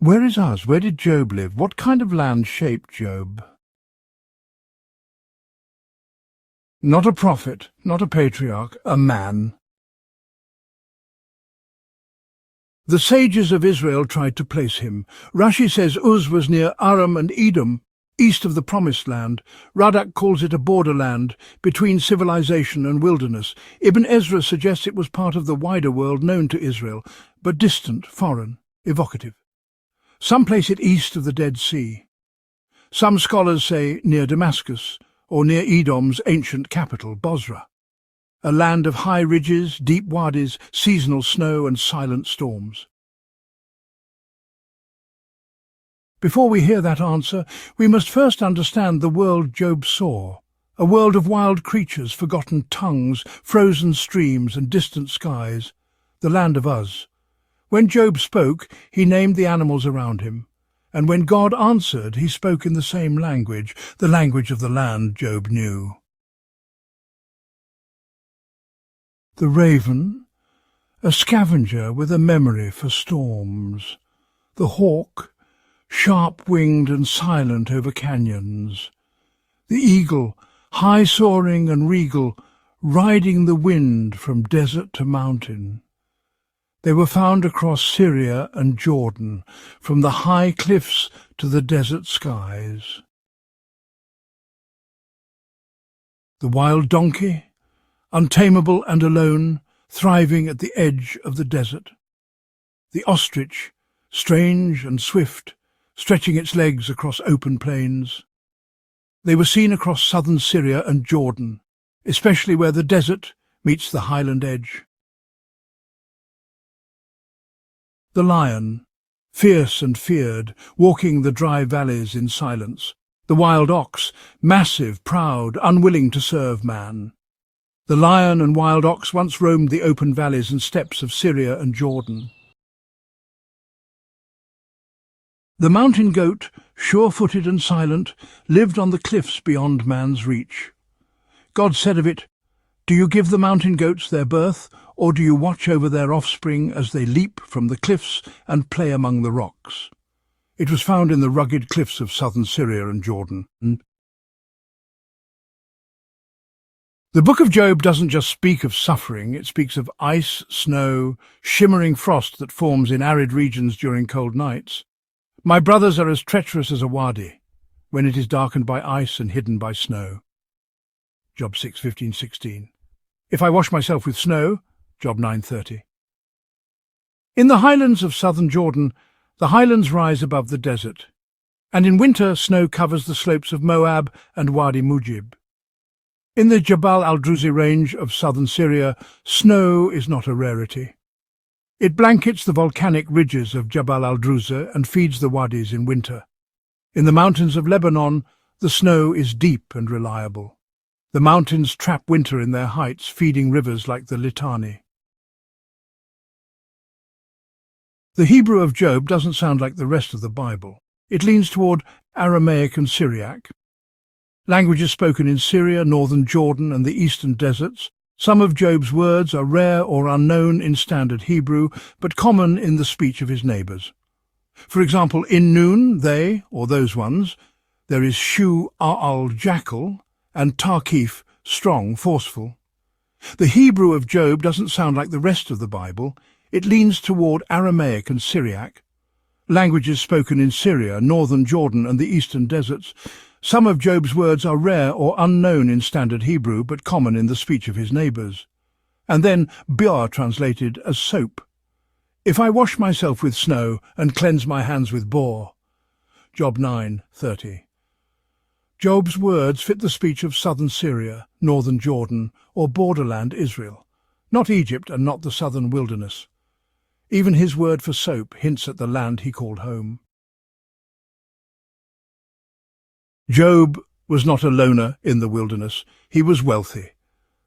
Where is Uz? Where did Job live? What kind of land shaped Job? Not a prophet, not a patriarch, a man. The sages of Israel tried to place him. Rashi says Uz was near Aram and Edom, east of the Promised Land. Radak calls it a borderland between civilization and wilderness. Ibn Ezra suggests it was part of the wider world known to Israel, but distant, foreign, evocative. Some place it east of the Dead Sea. Some scholars say near Damascus, or near Edom's ancient capital, Bozrah. A land of high ridges, deep wadis, seasonal snow and silent storms. Before we hear that answer, we must first understand the world Job saw, a world of wild creatures, forgotten tongues, frozen streams and distant skies, the land of Uz. When Job spoke, he named the animals around him, and when God answered, he spoke in the same language, the language of the land Job knew. The raven, a scavenger with a memory for storms. The hawk, sharp-winged and silent over canyons. The eagle, high-soaring and regal, riding the wind from desert to mountain. They were found across Syria and Jordan, from the high cliffs to the desert skies. The wild donkey, untamable and alone, thriving at the edge of the desert. The ostrich, strange and swift, stretching its legs across open plains. They were seen across southern Syria and Jordan, especially where the desert meets the highland edge. The lion, fierce and feared, walking the dry valleys in silence. The wild ox, massive, proud, unwilling to serve man. The lion and wild ox once roamed the open valleys and steppes of Syria and Jordan. The mountain goat, sure-footed and silent, lived on the cliffs beyond man's reach. God said of it, "Do you give the mountain goats their birth, or do you watch over their offspring as they leap from the cliffs and play among the rocks?" It was found in the rugged cliffs of southern Syria and Jordan. The book of Job doesn't just speak of suffering, it speaks of ice, snow, shimmering frost that forms in arid regions during cold nights. My brothers are as treacherous as a wadi, when it is darkened by ice and hidden by snow. Job 6:15-16. If I wash myself with snow, Job 9:30. In the highlands of southern Jordan, the highlands rise above the desert, and in winter snow covers the slopes of Moab and Wadi Mujib. In the Jabal al-Druzi range of southern Syria, snow is not a rarity. It blankets the volcanic ridges of Jabal al-Druzi and feeds the wadis in winter. In the mountains of Lebanon, the snow is deep and reliable. The mountains trap winter in their heights, feeding rivers like the Litani. The Hebrew of Job doesn't sound like the rest of the Bible. It leans toward Aramaic and Syriac. Languages spoken in Syria, northern Jordan and the eastern deserts. Some of Job's words are rare or unknown in standard Hebrew, but common in the speech of his neighbours. For example, in Nun, they, or those ones, there is Shu A'al, jackal, and Tarkif, strong, forceful. The Hebrew of Job doesn't sound like the rest of the Bible. It leans toward Aramaic and Syriac. Languages spoken in Syria, northern Jordan and the eastern deserts. Some of Job's words are rare or unknown in standard Hebrew, but common in the speech of his neighbours. And then Biar translated as soap. If I wash myself with snow and cleanse my hands with bor. Job 9:30. Job's words fit the speech of southern Syria, northern Jordan, or borderland Israel, not Egypt and not the southern wilderness. Even his word for soap hints at the land he called home. Job was not a loner in the wilderness. He was wealthy,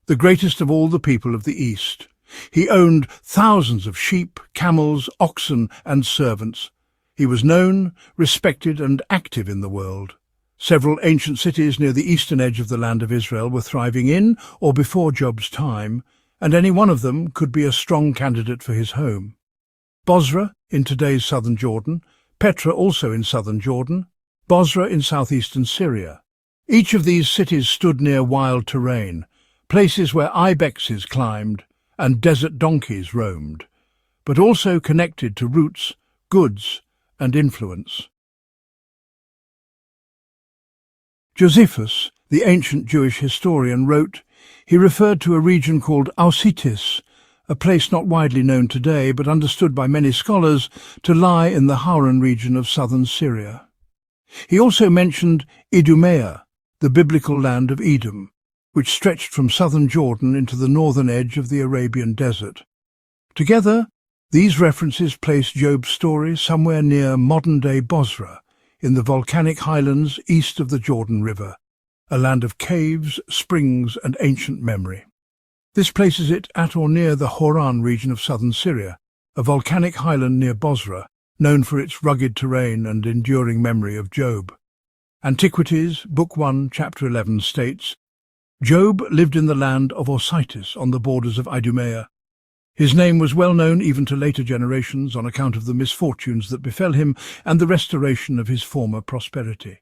the greatest of all the people of the East. He owned thousands of sheep, camels, oxen, and servants. He was known, respected, and active in the world. Several ancient cities near the eastern edge of the land of Israel were thriving in or before Job's time, and any one of them could be a strong candidate for his home. Bozrah, in today's southern Jordan, Petra also in southern Jordan, Bosra in southeastern Syria. Each of these cities stood near wild terrain, places where ibexes climbed and desert donkeys roamed, but also connected to roots, goods, and influence. Josephus, the ancient Jewish historian, wrote, he referred to a region called Ausitis, a place not widely known today but understood by many scholars to lie in the Hauran region of southern Syria. He also mentioned Idumea, the biblical land of Edom, which stretched from southern Jordan into the northern edge of the Arabian desert. Together, these references place Job's story somewhere near modern-day Bosra, in the volcanic highlands east of the Jordan River, a land of caves, springs, and ancient memory. This places it at or near the Hauran region of southern Syria, a volcanic highland near Bosra, known for its rugged terrain and enduring memory of Job. Antiquities, Book 1, Chapter 11 states, Job lived in the land of Ausitis on the borders of Idumea. His name was well known even to later generations on account of the misfortunes that befell him and the restoration of his former prosperity.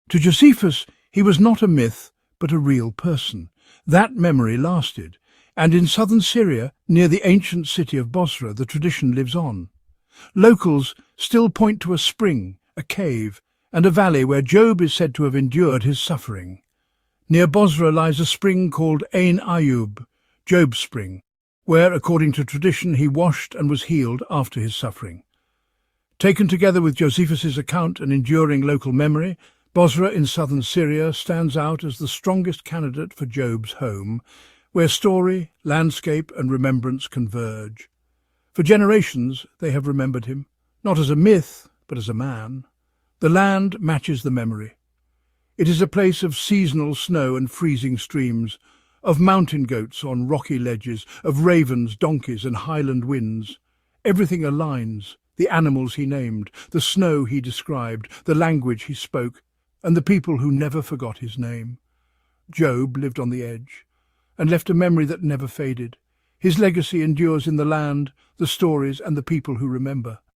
To Josephus, he was not a myth, but a real person. That memory lasted, and in southern Syria, near the ancient city of Bosra, the tradition lives on. Locals still point to a spring, a cave, and a valley where Job is said to have endured his suffering. Near Bosra lies a spring called Ain Ayub, Job's spring, where, according to tradition, he washed and was healed after his suffering. Taken together with Josephus's account and enduring local memory, Bosra in southern Syria stands out as the strongest candidate for Job's home, where story, landscape and remembrance converge. For generations they have remembered him, not as a myth, but as a man. The land matches the memory. It is a place of seasonal snow and freezing streams, of mountain goats on rocky ledges, of ravens, donkeys and highland winds. Everything aligns, the animals he named, the snow he described, the language he spoke, and the people who never forgot his name. Job lived on the edge, and left a memory that never faded. His legacy endures in the land, the stories and the people who remember.